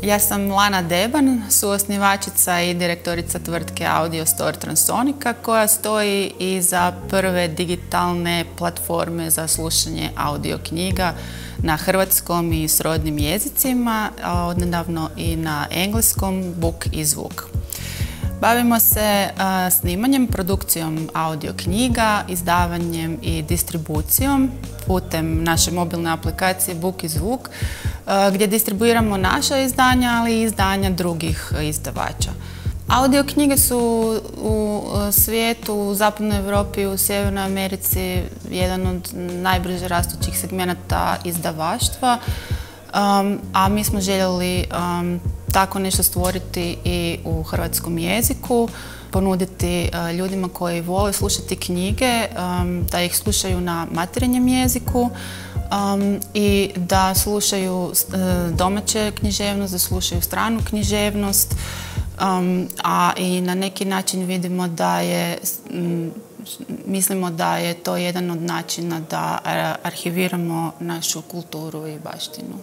Ja sam Lana Deban, suosnivačica i direktorica tvrtke Audio Store Transonica koja stoji iza prve digitalne platforme za slušanje audio knjiga na hrvatskom i srodnim jezicima, a odnedavno i na engleskom Book i zvuk. Bavimo se snimanjem, produkcijom audio knjiga, izdavanjem i distribucijom putem naše mobilne aplikacije Book i zvuk, gdje distribuiramo naša izdanja, ali i izdanja drugih izdavača. Audio knjige su u svijetu, u Zapadnoj Europi i u Sjevernoj Americi jedan od najbrže rastućih segmenata izdavaštva, a mi smo željeli tako nešto stvoriti i u hrvatskom jeziku, ponuditi ljudima koji vole slušati knjige, da ih slušaju na materinjem jeziku i da slušaju domaće književnost, da slušaju stranu književnost, a i na neki način mislimo da je to jedan od načina da arhiviramo našu kulturu i baštinu.